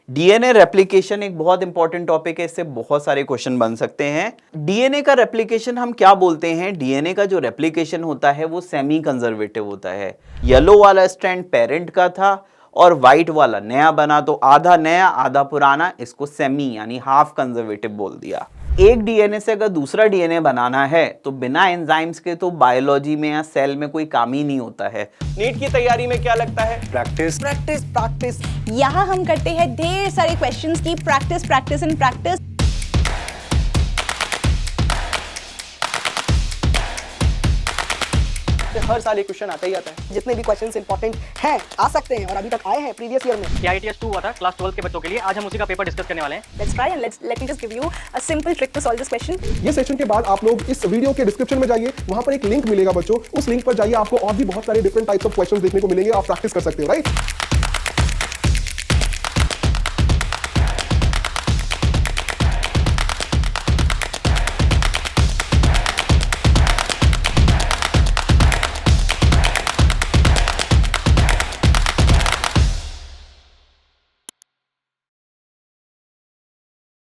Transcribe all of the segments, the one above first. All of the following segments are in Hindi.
डीएनए रेप्लिकेशन एक बहुत इंपॉर्टेंट टॉपिक है, इससे बहुत सारे क्वेश्चन बन सकते हैं। डीएनए का रेप्लिकेशन हम क्या बोलते हैं? डीएनए का जो रेप्लिकेशन होता है वो सेमी कंजर्वेटिव होता है। येलो वाला स्ट्रैंड पेरेंट का था और व्हाइट वाला नया बना, तो आधा नया आधा पुराना, इसको सेमी यानी हाफ कंजर्वेटिव बोल दिया। एक डीएनए से अगर दूसरा डीएनए बनाना है तो बिना एंजाइम्स के तो बायोलॉजी में या सेल में कोई काम ही नहीं होता है। नीट की तैयारी में क्या लगता है? Practice practice practice. यहाँ हम करते हैं ढेर सारे क्वेश्चंस की प्रैक्टिस प्रैक्टिस एंड प्रैक्टिस। हर साल एक क्वेश्चन आता ही आता है। जितने भी क्वेश्चंस इंपॉर्टेंट हैं आ सकते हैं और अभी तक आए हैं प्रीवियस ईयर में। IITS 2 हुआ था क्लास 12 के बच्चों के लिए। आज हम उसी का पेपर डिस्कस करने वाले हैं। Let's try and let me just give you a simple trick to solve this question. ये सेशन के बाद आप लोग इस वीडियो के डिस्क्रिप्शन में जाइए, वहां पर एक लिंक मिलेगा बच्चों, उस लिंक पर जाइए, आपको और भी बहुत सारे डिफरेंट टाइप्स ऑफ क्वेश्चंस देखने को मिलेंगे, आप प्रैक्टिस कर सकते हो, right?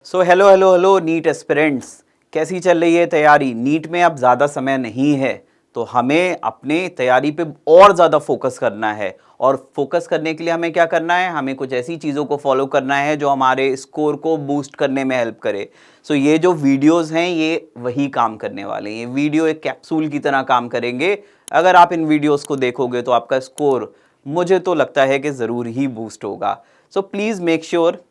So hello NEET aspirants, कैसी चल रही है तैयारी? नीट में अब ज़्यादा समय नहीं है, तो हमें अपने तैयारी पे और ज़्यादा फोकस करना है। और फोकस करने के लिए हमें क्या करना है? हमें कुछ ऐसी चीज़ों को फॉलो करना है जो हमारे स्कोर को बूस्ट करने में हेल्प करे। सो ये जो वीडियोस हैं ये वही काम करने वाले हैं। ये वीडियो एक कैप्सूल की तरह काम करेंगे। अगर आप इन वीडियोज़ को देखोगे तो आपका स्कोर, मुझे तो लगता है कि ज़रूर ही बूस्ट होगा। सो प्लीज़ मेक श्योर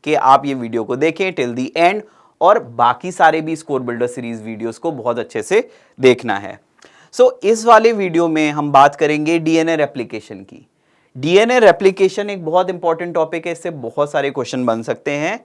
कि आप ये वीडियो को देखें टिल दी एंड, और बाकी सारे भी स्कोर बिल्डर सीरीज वीडियोस को बहुत अच्छे से देखना है। इस वाले वीडियो में हम बात करेंगे डीएनए रेप्लिकेशन की। डीएनए रेप्लिकेशन एक बहुत इंपॉर्टेंट टॉपिक है, इससे बहुत सारे क्वेश्चन बन सकते हैं।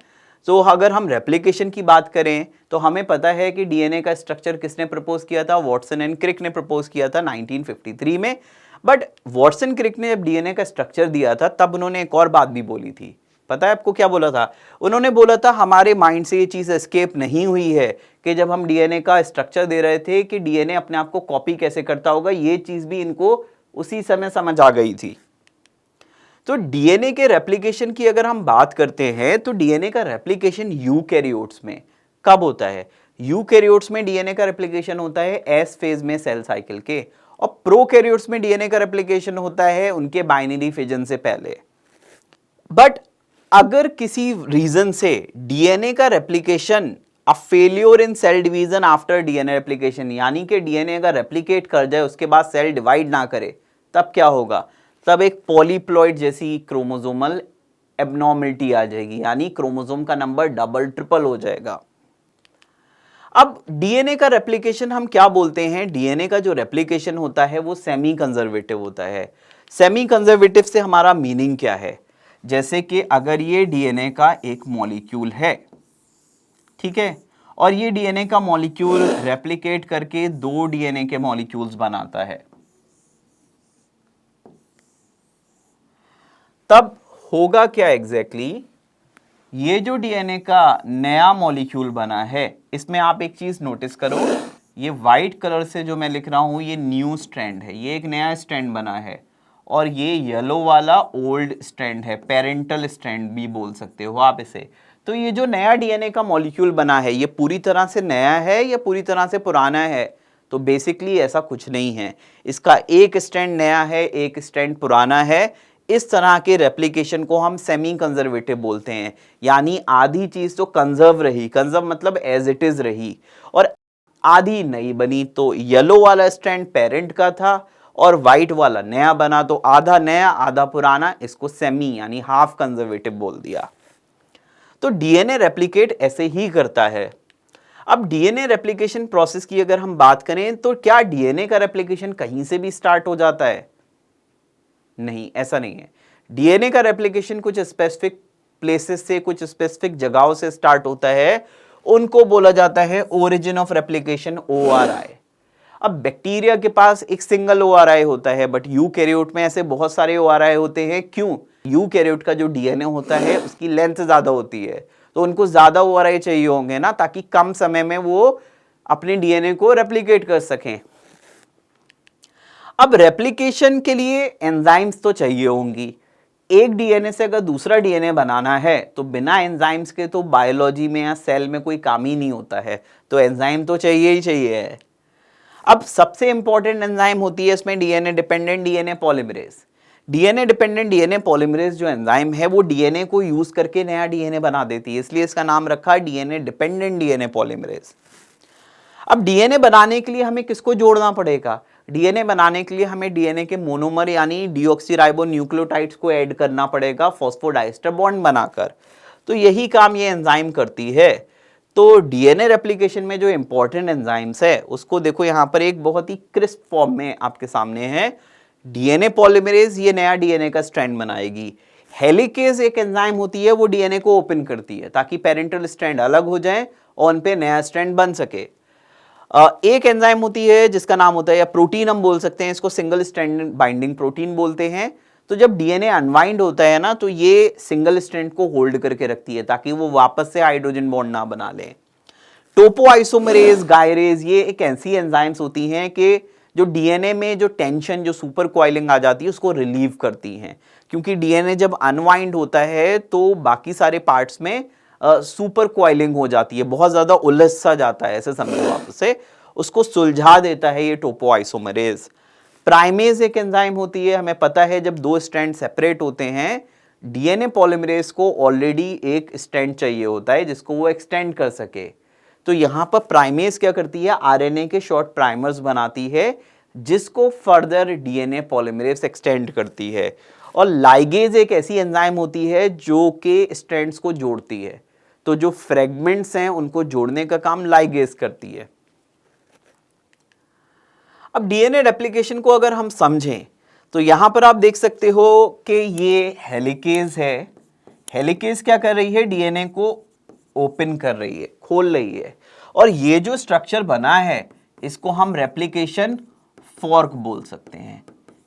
अगर हम रेप्लिकेशन की बात करें तो हमें पता है कि डीएनए का स्ट्रक्चर किसने प्रपोज किया था? वॉटसन एंड क्रिक ने प्रपोज किया था 1953 में। बट वॉटसन क्रिक ने जब डीएनए का स्ट्रक्चर दिया था तब उन्होंने एक और बात भी बोली थी। पता है आपको क्या बोला था? उन्होंने बोला था हमारे माइंड से ये चीज़ एस्केप नहीं हुई है कि जब हम डीएनए का स्ट्रक्चर दे रहे थे कि डीएनए अपने आप को कॉपी कैसे करता होगा, ये चीज़ भी इनको उसी समय समझ आ गई थी। तो डीएनए के रेप्लिकेशन की अगर हम बात करते हैं तो डीएनए का रेप्लिकेशन यूकैरियोट्स में कब होता है? यूकैरियोट्स में डीएनए का रेप्लिकेशन होता है एस फेज में सेल साइकिल के, और प्रोकैरियोट्स में डीएनए का रेप्लिकेशन होता है उनके बाइनरी फिजन से पहले। बट अगर किसी रीजन से डीएनए का replication, a failure in cell division after DNA replication, यानी कि डीएनए अगर रेप्लिकेट कर जाए उसके बाद सेल डिवाइड ना करे, तब क्या होगा? तब एक पॉलीप्लॉइड जैसी क्रोमोसोमल एबनॉर्मलिटी आ जाएगी, यानी क्रोमोसोम का नंबर डबल ट्रिपल हो जाएगा। अब डीएनए का रेप्लिकेशन हम क्या बोलते हैं? डीएनए का जो रेप्लिकेशन होता है वो सेमी कंजर्वेटिव होता है। सेमी कंजर्वेटिव से हमारा मीनिंग क्या है? जैसे कि अगर ये डीएनए का एक मॉलिक्यूल है, ठीक है, और ये डीएनए का मॉलिक्यूल रेप्लिकेट करके दो डीएनए के मॉलिक्यूल्स बनाता है, तब होगा क्या एग्जैक्टली? ये जो डीएनए का नया मॉलिक्यूल बना है, इसमें आप एक चीज नोटिस करो, ये व्हाइट कलर से जो मैं लिख रहा हूं ये न्यू स्ट्रैंड है, ये एक नया स्ट्रैंड बना है, और ये येलो वाला ओल्ड स्ट्रैंड है, पेरेंटल स्ट्रैंड भी बोल सकते हो आप इसे। तो ये जो नया डीएनए का मॉलिक्यूल बना है ये पूरी तरह से नया है या पूरी तरह से पुराना है? तो बेसिकली ऐसा कुछ नहीं है, इसका एक स्ट्रैंड नया है एक स्ट्रैंड पुराना है। इस तरह के रेप्लिकेशन को हम सेमी कंजर्वेटिव बोलते हैं, यानी आधी चीज तो कंजर्व रही, कंजर्व मतलब एज इट इज रही, और आधी नई बनी। तो येलो वाला स्ट्रैंड पेरेंट का था और व्हाइट वाला नया बना, तो आधा नया आधा पुराना, इसको सेमी यानी हाफ कंजर्वेटिव बोल दिया। तो डीएनए रेप्लिकेट ऐसे ही करता है। अब डीएनए रेप्लिकेशन प्रोसेस की अगर हम बात करें तो क्या डीएनए का रेप्लिकेशन कहीं से भी स्टार्ट हो जाता है? नहीं, ऐसा नहीं है। डीएनए का रेप्लिकेशन कुछ स्पेसिफिक प्लेसेस से, कुछ स्पेसिफिक जगहों से स्टार्ट होता है, उनको बोला जाता है ओरिजिन ऑफ रेप्लिकेशन, ORI। अब बैक्टीरिया के पास एक सिंगल ORI होता है, बट यूकैरियोट में ऐसे बहुत सारे ORI होते हैं। क्यों? यूकैरियोट का जो डीएनए होता है उसकी लेंथ ज्यादा होती है, तो उनको ज्यादा ORI चाहिए होंगे ना, ताकि कम समय में वो अपने डीएनए को रेप्लिकेट कर सकें। अब रेप्लिकेशन के लिए एंजाइम्स तो चाहिए होंगी, एक डीएनए से अगर दूसरा डीएनए बनाना है तो बिना एंजाइम्स के तो बायोलॉजी में या सेल में कोई काम ही नहीं होता है, तो एंजाइम तो चाहिए ही चाहिए है। अब सबसे इंपॉर्टेंट एंजाइम होती है इसमें DNA dependent DNA polymerase. DNA dependent DNA polymerase जो एंजाइम है वो डीएनए को यूज करके नया डीएनए बना देती है, इसलिए इसका नाम रखा डीएनए डिपेंडेंट डीएनए पॉलीमरेज। अब डीएनए बनाने के लिए हमें किसको जोड़ना पड़ेगा? डीएनए बनाने के लिए हमें डीएनए के मोनोमर यानी डीऑक्सीराइबोन्यूक्लियोटाइड्स को ऐड करना पड़ेगा फॉस्फोडाइस्टर बॉन्ड बनाकर। तो यही काम ये एंजाइम करती है। तो डीएनए रेप्लिकेशन में जो इंपॉर्टेंट एंजाइम्स है उसको देखो यहाँ पर एक बहुत ही क्रिस्प फॉर्म में आपके सामने है। डीएनए पॉलीमरेज ये नया डीएनए का स्ट्रैंड बनाएगी। हेलिकेज एक एंजाइम होती है, वो डीएनए को ओपन करती है ताकि पेरेंटल स्ट्रैंड अलग हो जाए और उन पे नया स्ट्रैंड बन सके। एक एंजाइम होती है जिसका नाम होता है, या प्रोटीन हम बोल सकते हैं इसको, सिंगल स्ट्रैंड बाइंडिंग प्रोटीन बोलते हैं। तो जब डीएनए अनवाइंड होता है ना तो ये सिंगल स्ट्रैंड को होल्ड करके रखती है ताकि वो वापस से हाइड्रोजन बॉन्ड ना बना ले। टोपोआइसोमरेज, गायरेज ये एक ऐसी एंजाइम्स होती हैं कि जो डीएनए में जो टेंशन, जो सुपर कॉइलिंग आ जाती है उसको रिलीव करती हैं, क्योंकि डीएनए जब अनवाइंड होता है तो बाकी सारे पार्ट्स में सुपर कॉइलिंग हो जाती है, बहुत ज्यादा उलझ सा जाता है, ऐसे समझो आप उसे, उसको सुलझा देता है ये टोपोआइसोमरेज। प्राइमेज एक एंजाइम होती है, हमें पता है जब दो स्ट्रैंड सेपरेट होते हैं डीएनए पॉलीमरेज को ऑलरेडी एक स्ट्रैंड चाहिए होता है जिसको वो एक्सटेंड कर सके। तो यहां पर प्राइमेज क्या करती है, आरएनए के शॉर्ट प्राइमर्स बनाती है जिसको फर्दर डीएनए पॉलीमरेज एक्सटेंड करती है। और लाइगेज एक ऐसी एंजाइम होती है जो कि स्ट्रैंड्स को जोड़ती है, तो जो फ्रेगमेंट्स हैं उनको जोड़ने का काम लाइगेज करती है। अब डीएनए रेप्लिकेशन को अगर हम समझें तो यहां पर आप देख सकते हो कि ये हेलिकेज है। हेलिकेज क्या कर रही है, डीएनए को ओपन कर रही है, खोल रही है, और ये जो स्ट्रक्चर बना है इसको हम रेप्लिकेशन फॉर्क बोल सकते हैं।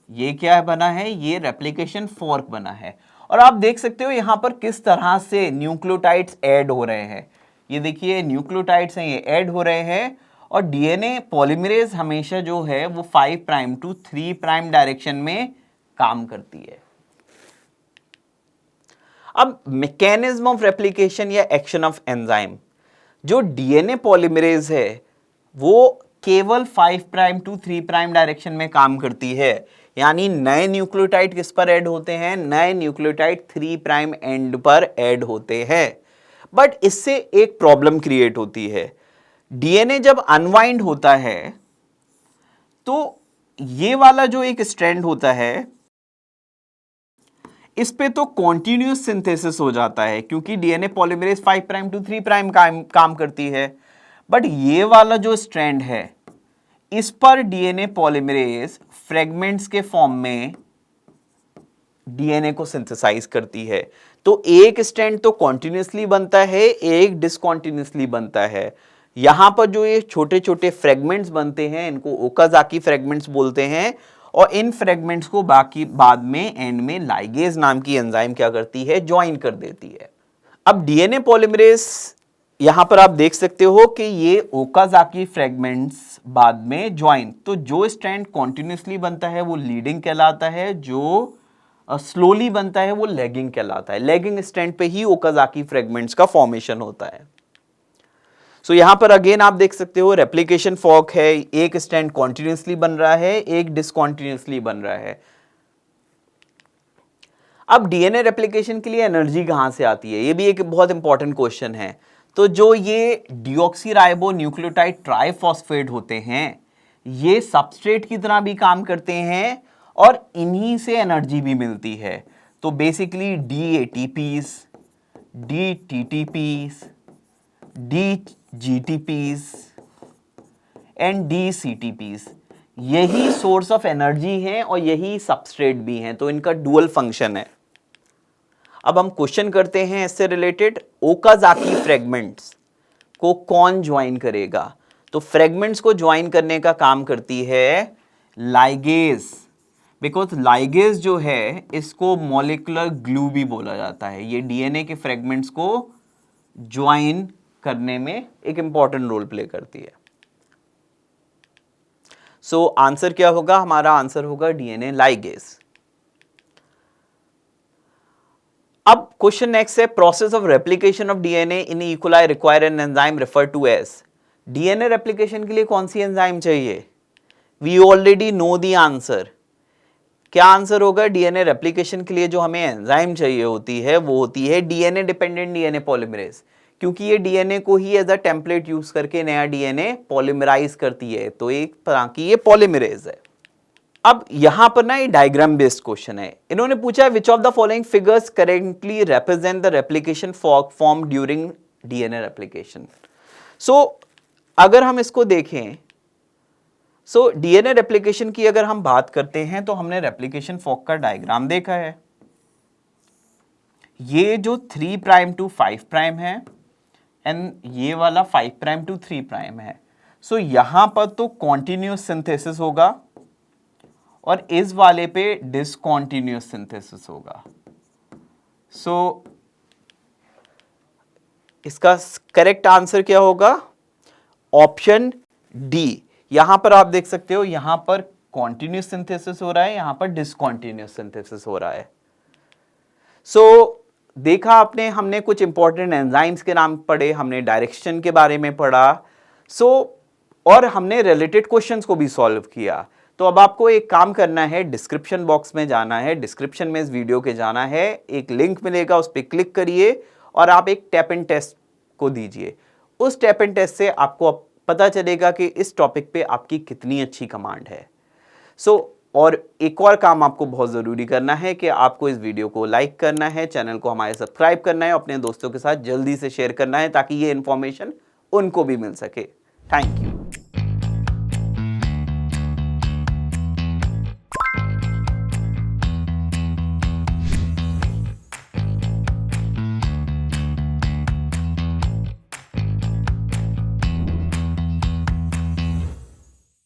ये क्या बना है, ये रेप्लिकेशन फॉर्क बना है। और आप देख सकते हो यहां पर किस तरह से न्यूक्लियोटाइड्स ऐड हो रहे हैं। ये देखिए न्यूक्लियोटाइड्स हैं, ये ऐड हो रहे हैं, और डीएनए पॉलीमरेज हमेशा जो है वो 5 प्राइम टू 3 प्राइम डायरेक्शन में काम करती है। अब मैकेनिज्म ऑफ रेप्लिकेशन या एक्शन ऑफ एंजाइम, जो डीएनए पॉलीमरेज है वो केवल 5 प्राइम टू 3 प्राइम डायरेक्शन में काम करती है, यानी नए न्यूक्लियोटाइड किस पर ऐड होते हैं, नए न्यूक्लियोटाइड 3 प्राइम एंड पर ऐड होते हैं। बट इससे एक प्रॉब्लम क्रिएट होती है। डीएनए जब अनवाइंड होता है तो ये वाला जो एक स्ट्रैंड होता है इस पे तो कॉन्टिन्यूस सिंथेसिस हो जाता है क्योंकि DNA polymerase 5 prime to 3 prime काम करती है। बट ये वाला जो स्ट्रैंड है इस पर डीएनए पॉलीमरेज फ्रेगमेंट्स के फॉर्म में डीएनए को सिंथेसाइज करती है। तो एक स्ट्रैंड तो कॉन्टिन्यूसली बनता है, एक डिसकॉन्टिन्यूसली बनता है। यहां पर जो ये छोटे छोटे फ्रेगमेंट्स बनते हैं इनको ओकाजाकी फ्रेगमेंट्स बोलते हैं, और इन फ्रेगमेंट्स को बाकी बाद में एंड में लाइगेज नाम की एंजाइम क्या करती है, ज्वाइन कर देती है। अब डीएनए पॉलीमरेज यहां पर आप देख सकते हो कि ये ओकाजाकी फ्रेगमेंट्स बाद में ज्वाइन, तो जो स्ट्रैंड कॉन्टिन्यूसली बनता है वो लीडिंग कहलाता है, जो स्लोली बनता है वो लैगिंग कहलाता है। लैगिंग स्ट्रैंड पे ही ओकाजाकी फ्रेगमेंट्स का फॉर्मेशन होता है। सो यहां पर अगेन आप देख सकते हो रेप्लिकेशन फॉर्क है, एक स्ट्रैंड कॉन्टिन्यूसली बन रहा है, एक डिसकॉन्टिन्यूसली बन रहा है। अब डीएनए रेप्लिकेशन के लिए एनर्जी कहां से आती है, ये भी एक बहुत इंपॉर्टेंट क्वेश्चन है। तो जो ये डीऑक्सीराइबोन्यूक्लियोटाइड ट्राइफॉस्फेट होते हैं ये सबस्ट्रेट की तरह भी काम करते हैं और इन्हीं से एनर्जी भी मिलती है। तो basically DATPs, DTTPs, DGTPs and DCTPs यही सोर्स ऑफ एनर्जी हैं और यही सबस्ट्रेट भी हैं, तो इनका डुअल फंक्शन है। अब हम क्वेश्चन करते हैं इससे रिलेटेड, ओकाजाकी फ्रेगमेंट्स को कौन ज्वाइन करेगा? तो फ्रेगमेंट्स को ज्वाइन करने का काम करती है लाइगेज, बिकॉज लाइगेज जो है इसको मॉलिक्यूलर ग्लू भी बोला जाता है। ये डीएनए के फ्रेगमेंट्स को ज्वाइन करने में एक इंपॉर्टेंट रोल प्ले करती है। सो आंसर क्या होगा? हमारा आंसर होगा डीएनए लाइगेज। अब क्वेश्चन नेक्स्ट है, process of replication of DNA in E coli require an enzyme refer to as. DNA replication के लिए कौन सी एंजाइम चाहिए? We already know the answer. क्या आंसर होगा? डीएनए रेप्लिकेशन के लिए जो हमें एंजाइम चाहिए होती है वो होती है डीएनए डिपेंडेंट डीएनए पॉलीमरेज, क्योंकि ये डीएनए को ही एज अ टेम्पलेट यूज करके नया डीएनए पॉलीमराइज करती है, तो एक तरह की ये पॉलीमरेज है। अब यहां पर ना ये डायग्राम बेस्ड क्वेश्चन है। इन्होंने पूछा है which of the following figures currently represent the replication form during DNA replication. So अगर हम इसको देखें, सो डीएनए रेप्लिकेशन की अगर हम बात करते हैं तो हमने रेप्लिकेशन फॉर्क का डायग्राम देखा है। ये जो 3 प्राइम टू 5 प्राइम है एंड ये वाला 5 प्राइम टू 3 प्राइम है। सो यहां पर तो कॉन्टिन्यूस सिंथेसिस होगा और इस वाले पे डिसकॉन्टिन्यूस सिंथेसिस होगा। सो इसका करेक्ट आंसर क्या होगा? Option D. यहां पर आप देख सकते हो, यहां पर कॉन्टिन्यूस सिंथेसिस हो रहा है, यहां पर डिसकॉन्टिन्यूस सिंथेसिस हो रहा है। सो देखा आपने, हमने कुछ इंपॉर्टेंट एंजाइम्स के नाम पढ़े, हमने डायरेक्शन के बारे में पढ़ा, और हमने रिलेटेड क्वेश्चंस को भी सॉल्व किया। तो अब आपको एक काम करना है, डिस्क्रिप्शन बॉक्स में जाना है, डिस्क्रिप्शन में इस वीडियो के जाना है, एक लिंक मिलेगा, उस पर क्लिक करिए और आप एक टैप एंड टेस्ट को दीजिए। उस टैप एंड टेस्ट से आपको पता चलेगा कि इस टॉपिक पे आपकी कितनी अच्छी कमांड है। और एक और काम आपको बहुत ज़रूरी करना है कि आपको इस वीडियो को लाइक करना है, चैनल को हमारे सब्सक्राइब करना है, अपने दोस्तों के साथ जल्दी से शेयर करना है ताकि ये इन्फॉर्मेशन उनको भी मिल सके। Thank you.